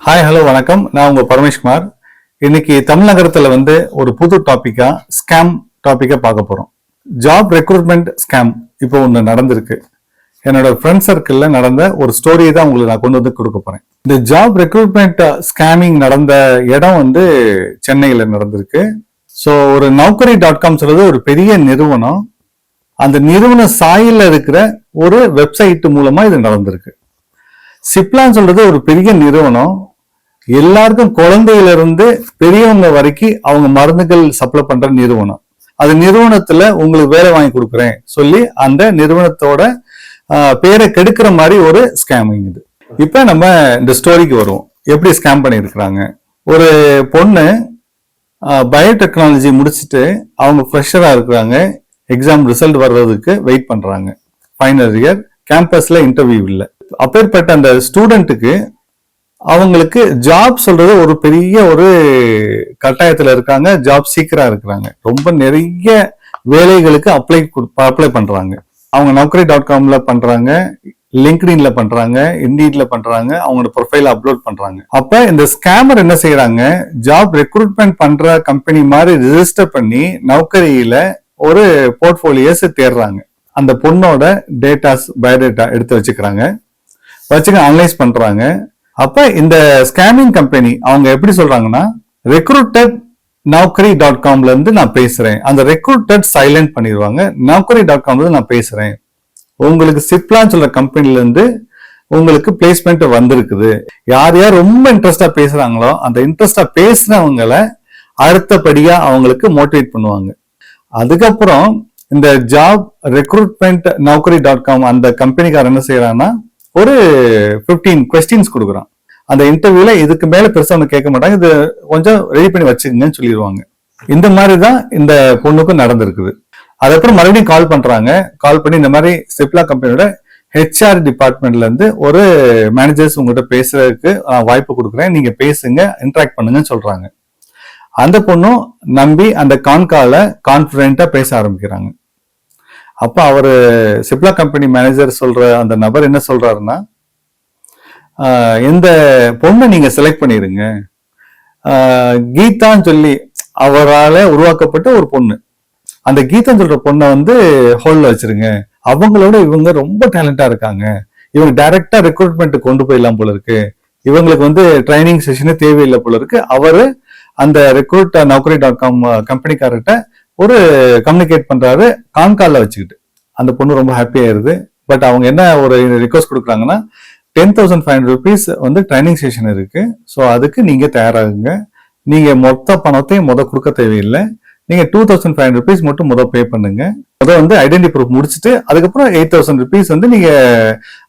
Hi hello வணக்கம். நான் உங்க பரமேஷ்குமார். இன்னைக்கு தமிழகத்துல ஒரு புது டாபிக்கா ஸ்கேம் டாபிக்கா பார்க்க போறோம். ஜாப் ரெக்ரூட்மெண்ட் ஸ்கேம் இப்போ ஒன்று நடந்திருக்கு. என்னோட ஃப்ரெண்ட் சர்க்கிள்ல நடந்த ஒரு ஸ்டோரியை தான் உங்களுக்கு நான் கொண்டு வந்து கொடுக்க போறேன். இந்த ஜாப் ரெக்ரூட்மெண்ட் ஸ்கேமிங் நடந்த இடம் சென்னையில நடந்திருக்கு. ஸோ ஒரு Naukri.com சொல்றது ஒரு பெரிய நிறுவனம். அந்த நிறுவன சாயில இருக்கிற ஒரு வெப்சைட் மூலமா இது நடந்திருக்கு. சிப்லான்னு சொல்றது ஒரு பெரிய நிறுவனம். எல்லாருக்கும் குழந்தையில இருந்து பெரியவங்க வரைக்கும் அவங்க மருந்துகள் சப்ளை பண்ற நிறுவனம். அது நிறுவனத்துல உங்களுக்கு வேலை வாங்கி கொடுக்குறேன் சொல்லி அந்த நிறுவனத்தோட பேரை கெடுக்கிற மாதிரி ஒரு ஸ்கேமிங் இது. இப்ப நம்ம இந்த ஸ்டோரிக்கு வருவோம். எப்படி ஸ்கேம் பண்ணியிருக்கிறாங்க. ஒரு பொண்ணு பயோடெக்னாலஜி முடிச்சுட்டு அவங்க ஃப்ரெஷரா இருக்கிறாங்க. எக்ஸாம் ரிசல்ட் வர்றதுக்கு வெயிட் பண்றாங்க. ஃபைனல் இயர் கேம்பஸ்ல இன்டர்வியூ இல்லை. அப்பேற்பட்ட அந்த ஸ்டூடெண்ட்டுக்கு அவங்களுக்கு ஜாப் சொல்றது ஒரு பெரிய ஒரு கட்டாயத்துல இருக்காங்க. ஜாப் சீக்கிரா இருக்கிறாங்க. ரொம்ப நிறைய வேலைகளுக்கு அப்ளை பண்றாங்க. அவங்க Naukri.comல பண்றாங்க, லிங்க்டின்ல பண்றாங்க, இண்டீட்ல பண்றாங்க, அவங்களோட ப்ரொஃபைல அப்லோட் பண்றாங்க. அப்ப இந்த ஸ்கேமர் என்ன செய்யறாங்க, ஜாப் ரெக்ரூட்மெண்ட் பண்ற கம்பெனி மாதிரி ரிஜிஸ்டர் பண்ணி Naukriல ஒரு போர்ட்போலியோஸ் தேடுறாங்க. அந்த பொண்ணோட டேட்டாஸ் பயோடேட்டா எடுத்து வச்சுக்கிறாங்க, அனலைஸ் பண்றாங்க. அப்ப இந்த ஸ்கேமிங் கம்பெனி அவங்க எப்படி சொல்றாங்கன்னா, ரெக்ரூட்டட் Naukri.comல இருந்து நான் பேசுறேன். அந்த ரெக்ரூட்டட் சைலண்ட் பண்ணிடுவாங்க. Naukri.comல நான் பேசுறேன், உங்களுக்கு சிப்லான்னு சொல்ற கம்பெனில இருந்து உங்களுக்கு பிளேஸ்மெண்ட் வந்திருக்குது. யார் யார் ரொம்ப இன்ட்ரெஸ்டா பேசுறாங்களோ அந்த இன்ட்ரெஸ்டா பேசுறவங்களை அடுத்தபடியா அவங்களுக்கு மோட்டிவேட் பண்ணுவாங்க. அதுக்கப்புறம் இந்த ஜாப் ரெக்ரூட்மெண்ட் Naukri.com அந்த கம்பெனிக்காரர் என்ன செய்யறாங்கன்னா ஒரு 15 கொஸ்டின்ஸ் கொடுக்குறான். அந்த இன்டர்வியூல இதுக்கு மேல பெருசா ஒன்று கேட்க மாட்டாங்க, இது கொஞ்சம் ரெடி பண்ணி வச்சுக்கங்கன்னு சொல்லிடுவாங்க. இந்த மாதிரிதான் இந்த பொண்ணுக்கும் நடந்திருக்குது. அதுக்கப்புறம் மறுபடியும் கால் பண்றாங்க. கால் பண்ணி இந்த மாதிரி சிப்லா கம்பெனியோட HR டிபார்ட்மெண்ட்ல இருந்து ஒரு மேனேஜர்ஸ் உங்ககிட்ட பேசுறதுக்கு வாய்ப்பு கொடுக்குறேன், நீங்க பேசுங்க, இன்டராக்ட் பண்ணுங்கன்னு சொல்றாங்க. அந்த பொண்ணும் நம்பி அந்த கான்கால கான்பிடென்ட்டா பேச ஆரம்பிக்கிறாங்க. அப்ப அவரு சிப்லா கம்பெனி மேனேஜர் சொல்ற அந்த நபர் என்ன சொல்றாருன்னா, இந்த பொண்ணை நீங்க செலக்ட் பண்ணிருங்க, கீதான்னு சொல்லி அவரால் உருவாக்கப்பட்ட ஒரு பொண்ணு, அந்த கீதான்னு சொல்ற பொண்ணை ஹோல்ல வச்சிருங்க, அவங்களோட இவங்க ரொம்ப டேலண்டா இருக்காங்க, இவங்க டைரக்டா ரெக்ரூட்மெண்ட் கொண்டு போயிடலாம் போல இருக்கு, இவங்களுக்கு ட்ரைனிங் செஷனே தேவையில்லை போல இருக்கு. அவரு அந்த ரெக்ரூட் Naukri.com கம்பெனிக்காரர்கிட்ட ஒரு கம்யூனிகேட் பண்றாரு கான்கால்ல வச்சுக்கிட்டு. அந்த பொண்ணு ரொம்ப ஹாப்பி ஆயிருது. பட் அவங்க என்ன ஒரு ரிக்வஸ்ட் கொடுக்குறாங்கன்னா, 10,500 rupees ட்ரைனிங் செஷன் இருக்கு, ஸோ அதுக்கு நீங்க தயாராகுங்க, நீங்க மொத்த பணத்தையும் கொடுக்க தேவையில்லை, நீங்க 2,500 rupees மட்டும் பே பண்ணுங்க, ஐடென்டி ப்ரூஃப் முடிச்சுட்டு அதுக்கப்புறம் 8,000 rupees நீங்க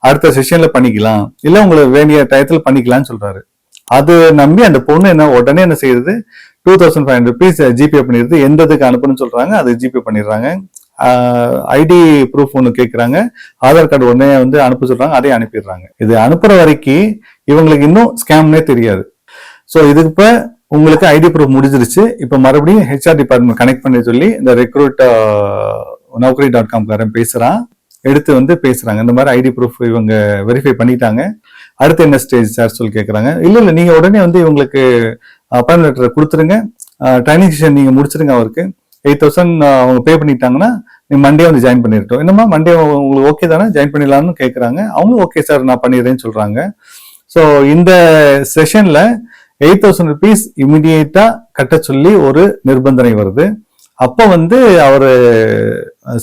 அடுத்த செஷன்ல பண்ணிக்கலாம், இல்ல உங்களுக்கு வேண்டிய டயத்துல பண்ணிக்கலாம்னு சொல்றாரு. அது நம்பி அந்த பொண்ணு உடனே என்ன செய்யுது, 2,500 rupees ஜிபே பண்ணிடுது. எந்த இதுக்கு அனுப்புன்னு சொல்றாங்க அது ஜிபே பண்ணிடுறாங்க. ஐடி ப்ரூஃப் ஒன்று கேட்குறாங்க, ஆதார் கார்டு உடனே அனுப்ப சொல்றாங்க, அதையும் அனுப்பிடுறாங்க. இது அனுப்புற வரைக்கும் இவங்களுக்கு இன்னும் ஸ்கேம்னே தெரியாது. ஸோ இதுக்கு இப்ப உங்களுக்கு ஐடி ப்ரூஃப் முடிஞ்சிருச்சு. இப்ப மறுபடியும் HR டிபார்ட்மெண்ட் கனெக்ட் பண்ணி சொல்லி இந்த ரெக்ரூட் Naukri.com காரன் பேசுறான், எடுத்து பேசுறாங்க. இந்த மாதிரி ஐடி ப்ரூஃப் இவங்க வெரிஃபை பண்ணிட்டாங்க, அடுத்து என்ன ஸ்டேஜ் சார் சொல்லி கேட்கறாங்க. இல்ல நீங்க உடனே இவங்களுக்கு அப்பாயின்மெண்ட் லெட்டர் கொடுத்துருங்க, ட்ரைனிங் செஷன் நீங்க முடிச்சிருங்க, அவருக்கு 8,000 அவங்க பே பண்ணிட்டாங்கன்னா நீங்க மண்டே ஜாயின் பண்ணிருட்டோம், என்னமா மண்டே உங்களுக்கு ஓகே தானே, ஜாயின் பண்ணிடலாம்னு கேட்கறாங்க. அவங்க ஓகே சார் நான் பண்ணிடுறேன்னு சொல்றாங்க. ஸோ இந்த செஷன்ல 8,000 rupees இமிடியேட்டா கட்ட சொல்லி ஒரு நிர்பந்தனை வருது. அப்ப அவரு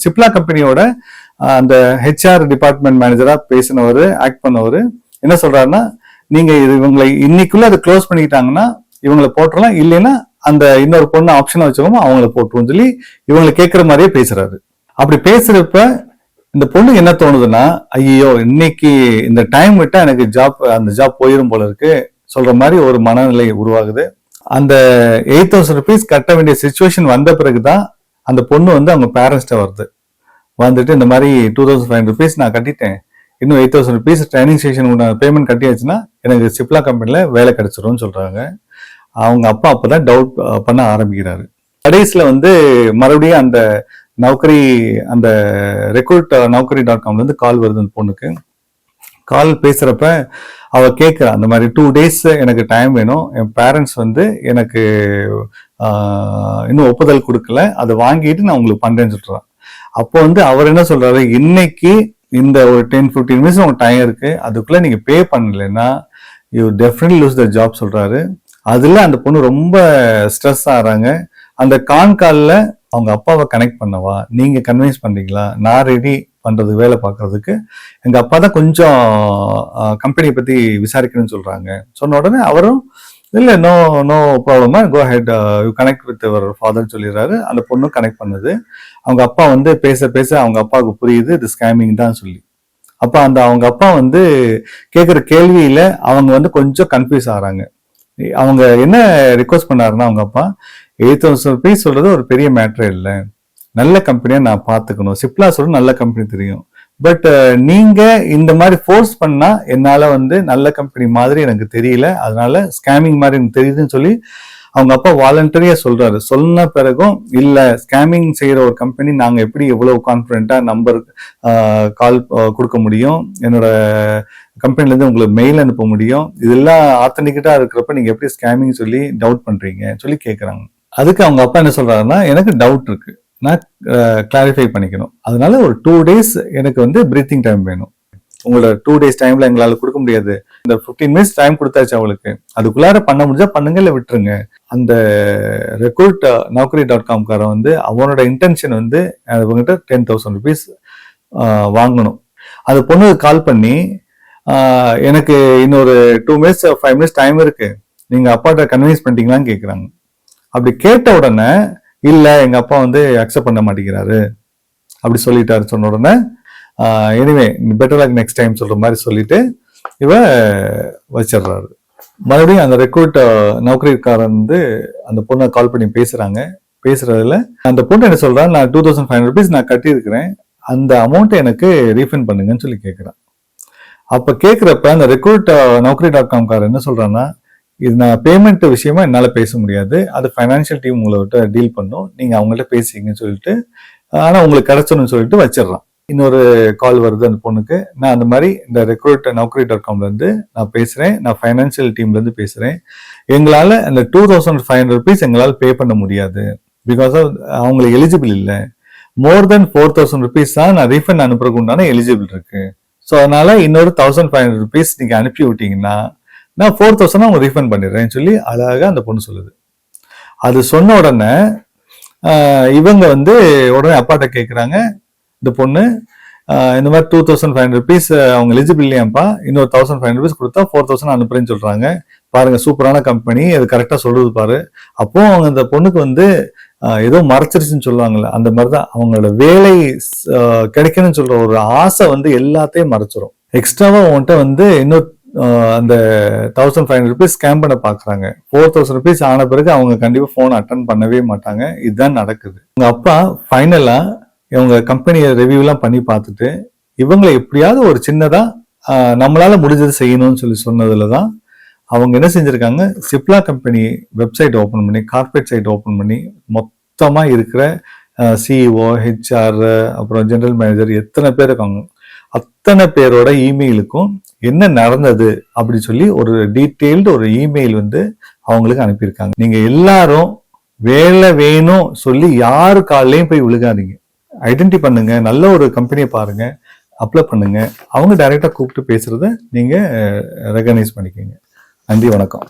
சிப்லா கம்பெனியோட அந்த HR டிபார்ட்மெண்ட் மேனேஜரா பேசினவர், ஆக்ட் பண்ணவர் என்ன சொல்றாருன்னா, நீங்க இவங்களை இன்னைக்குள்ள அதை க்ளோஸ் பண்ணிக்கிட்டாங்கன்னா இவங்களை போட்டுடலாம், இல்லைன்னா அந்த இன்னொரு பொண்ணு ஆப்ஷனை வச்சுக்கோமா அவங்கள போட்டுருவோம் சொல்லி இவங்களை கேட்கிற மாதிரியே பேசுறாரு. அப்படி பேசுறப்ப இந்த பொண்ணு என்ன தோணுதுன்னா, ஐயோ இன்னைக்கு இந்த டைம் விட்டா எனக்கு அந்த ஜாப் போயிடும் போல இருக்கு சொல்ற மாதிரி ஒரு மனநிலை உருவாகுது. அந்த 8,000 rupees கட்ட வேண்டிய சிச்சுவேஷன் வந்த பிறகுதான் அந்த பொண்ணு அவங்க பேரண்ட்ஸ்ட வந்துட்டு இந்த மாதிரி 2,500 rupees நான் கட்டிட்டேன், இன்னும் 8,000 rupees ட்ரைனிங் செஷன் பேமெண்ட் கட்டியாச்சுன்னா எனக்கு சிப்லா கம்பெனில வேலை கிடைச்சிரும்னு சொல்றாங்க. அவங்க அப்பா அப்பதான் டவுட் பண்ண ஆரம்பிக்கிறாரு. கடைசியில மறுபடியும் அந்த அந்த ரெக்ரூட் Naukri.comல கால் வருது. அந்த பொண்ணுக்கு கால் பேசுறப்ப அவ கேட்குறா அந்த மாதிரி 2 days எனக்கு டைம் வேணும், என் பேரண்ட்ஸ் வந்து எனக்கு இன்னும் ஒப்புதல் கொடுக்கல, அதை வாங்கிட்டு நான் உங்களுக்கு பண்றேன்னு சொல்றான். அப்போ வந்து அவர் என்ன சொல்றாரு, இன்னைக்கு இந்த ஒரு 10-15 minutes உங்களுக்கு டைம் இருக்கு, அதுக்குள்ள நீங்க பே பண்ணலைன்னா you definitely lose the job சொல்றாரு. அதுல அந்த பொண்ணு ரொம்ப ஸ்ட்ரெஸ் ஆறாங்க. அந்த கால்ல அவங்க அப்பாவை கனெக்ட் பண்ணவா, நீங்க கன்வின்ஸ் பண்றீங்களா, நான் ரெடி பண்றது வேலை பார்க்கறதுக்கு, எங்க அப்பா தான் கொஞ்சம் கம்பெனியை பத்தி விசாரிக்கணும்னு சொல்றாங்க. சொன்ன உடனே அவரும் இல்ல நோ நோ ப்ராப்ளமா, go ahead you connect with அவர் ஃபாதர்னு சொல்லிடுறாரு. அந்த பொண்ணும் கனெக்ட் பண்ணுது. அவங்க அப்பா வந்து பேச பேச அவங்க அப்பாவுக்கு புரியுது இது ஸ்கேமிங் தான் சொல்லி. அப்ப அந்த அவங்க அப்பா வந்து கேட்குற கேள்வியில அவங்க வந்து கொஞ்சம் கன்ஃபியூஸ் ஆறாங்க. அவங்க என்ன ரிக்வஸ்ட் பண்ணாருன்னா, அவங்க அப்பா 8,000 rupees சொல்றது ஒரு பெரிய மேட்டரே இல்லை, நல்ல கம்பெனியா நான் பார்த்துக்கணும், சிப்லா சொல்ற நல்ல கம்பெனி தெரியும், பட் நீங்க இந்த மாதிரி ஃபோர்ஸ் பண்ணா என்னால வந்து நல்ல கம்பெனி மாதிரி எனக்கு தெரியல, அதனால ஸ்கேமிங் மாதிரி எனக்கு தெரியுதுன்னு சொல்லி அவங்க அப்பா வாலண்டரியா சொல்றாரு. சொன்ன பிறகும் இல்ல, ஸ்கேமிங் செய்யற ஒரு கம்பெனி நாங்க எப்படி எவ்வளவு கான்பிடென்ட்டா நம்பர் கால் கொடுக்க முடியும், என்னோட கம்பெனில இருந்து உங்களுக்கு மெயில் அனுப்ப முடியும், இதெல்லாம் ஆத்தன்டிக்கேட்டா இருக்கிறப்ப நீங்க எப்படி ஸ்கேமிங் சொல்லி டவுட் பண்றீங்க சொல்லி கேட்கறாங்க. அதுக்கு அவங்க அப்பா என்ன சொல்றாருன்னா, எனக்கு டவுட் இருக்கு, நான் கிளாரிஃபை பண்ணிக்கணும், அதனால ஒரு 2 days எனக்கு வந்து பிரீத்திங் டைம் வேணும், உங்களோட 2 days டைம்ல எங்களால கொடுக்க முடியாது, இந்த 15 minutes டைம் கொடுத்தாச்சு அவளுக்கு, அதுக்குள்ளார பண்ண முடிஞ்சா பண்ணுங்க, இல்ல விட்டுருங்க. அந்த ரெக்ரூட் naukri.com காரன் வந்து அவனோட இன்டென்ஷன் வந்து அவங்ககிட்ட 10,000 rupees வாங்கணும். அந்த பொண்ணு கால் பண்ணி எனக்கு இன்னொரு 2 minutes 5 minutes டைம் இருக்கு, நீங்க அப்பாட்ட கன்வின்ஸ் பண்ணிட்டீங்களான்னு கேட்குறாங்க. அப்படி கேட்ட உடனே இல்ல எங்க அப்பா வந்து அக்செப்ட் பண்ண மாட்டேங்கிறாரு அப்படி சொல்லிட்டாரு. சொன்ன உடனே anyway better like next time சொல்ற மாதிரி சொல்லிட்டு இவ வச்சிடுறாரு. மறுபடியும் அந்த ரெக்ரூட் நௌக்கரிக்காரன் வந்து அந்த பொண்ணை கால் பண்ணி பேசுறாங்க. பேசுறதுல அந்த பொண்ணு என்ன சொல்றா, நான் 2,500 rupees நான் கட்டியிருக்கிறேன், அந்த அமௌண்ட்டை எனக்கு ரீஃபண்ட் பண்ணுங்கன்னு சொல்லி கேட்குறான். அப்ப கேட்குறப்ப அந்த ரெக்ரூட் naukri.com காரன் என்ன சொல்றான்னா, இது நான் பேமெண்ட் விஷயமா என்னால பேச முடியாது, அது ஃபைனான்சியல் டீம் உங்கள்கிட்ட டீல் பண்ணும், நீங்க அவங்கள்ட்ட பேசிங்கன்னு சொல்லிட்டு, ஆனா உங்களுக்கு கிடைச்சணும்னு சொல்லிட்டு வச்சிடறான். இன்னொரு கால் வருது அந்த பொண்ணுக்கு, நான் அந்த மாதிரி இந்த ரெக்ரூட் naukri.comல இருந்து நான் பேசுறேன், நான் ஃபைனான்சியல் டீம்ல இருந்து பேசுறேன், எங்களால அந்த 2,500 rupees எங்களால் பே பண்ண முடியாது, பிகாஸ் ஆஃப் அவங்களுக்கு எலிஜிபிள் இல்லை, மோர் தென் 4,000 rupees தான் நான் ரீஃபண்ட் அனுப்புறதுக்கு உண்டான எலிஜிபிள் இருக்கு, ஸோ அதனால இன்னொரு 1,500 rupees நீங்க அனுப்பி விட்டீங்கன்னா நான் 4,000 அவங்க ரீஃபண்ட் பண்ணிடுறேன்னு சொல்லி அழகா அந்த பொண்ணு சொல்லுது. அது சொன்ன உடனே இவங்க வந்து உடனே அப்பாட்ட கேட்குறாங்க, இந்த பொண்ணு இந்த மாதிரி 2,500 rupees அவங்க எலிஜிபிள் இல்லையாப்பா, இன்னொரு 1,500 rupees கொடுத்தா 4,000 அனுப்புறேன்னு சொல்றாங்க, பாருங்க சூப்பரான கம்பெனி, அது கரெக்டா சொல்றது பாரு. அப்போ அவங்க அந்த பொண்ணுக்கு வந்து ஏதோ மறைச்சிருச்சுன்னு சொல்லுவாங்கல்ல, அந்த மாதிரிதான் அவங்களோட வேலை கிடைக்கணும்னு சொல்ற ஒரு ஆசை வந்து எல்லாத்தையும் மறைச்சிரும். எக்ஸ்ட்ராவா உன்கிட்ட வந்து இன்னொரு அந்த 1,500 rupees ஸ்கேம் பண்ண பாக்குறாங்க. 4,000 rupees ஆன பிறகு அவங்க கண்டிப்பா போன் அட்டன் பண்ணவே மாட்டாங்க. இதுதான் நடக்குது. உங்க அப்பா ஃபைனலா இவங்க கம்பெனியை ரிவ்யூ எல்லாம் பண்ணி பார்த்துட்டு இவங்களை எப்படியாவது ஒரு சின்னதா நம்மளால முடிஞ்சது செய்யணும்னு சொல்லி சொன்னதுலதான் அவங்க என்ன செஞ்சிருக்காங்க, சிப்லா கம்பெனி வெப்சைட் ஓபன் பண்ணி, கார்பரேட் சைட் ஓபன் பண்ணி, மொத்தமா இருக்கிற சிஇஓ, ஹெச்ஆர், அப்புறம் ஜெனரல் மேனேஜர் எத்தனை பேர் இருக்காங்க, அத்தனை பேரோட இமெயிலுக்கும் என்ன நடந்தது அப்படி சொல்லி ஒரு டீட்டெயில்டு ஒரு இமெயில் வந்து அவங்களுக்கு அனுப்பியிருக்காங்க. நீங்க எல்லாரும் வேலை வேணும் சொல்லி யாரு காலையும் போய் விழுகாதீங்க, ஐடென்டி பண்ணுங்க, நல்ல ஒரு கம்பெனியை பாருங்க, அப்ளை பண்ணுங்க, அவங்க டைரக்டா கூப்பிட்டு பேசுறத நீங்க ரெகனைஸ் பண்ணிக்கோங்க. நன்றி, வணக்கம்.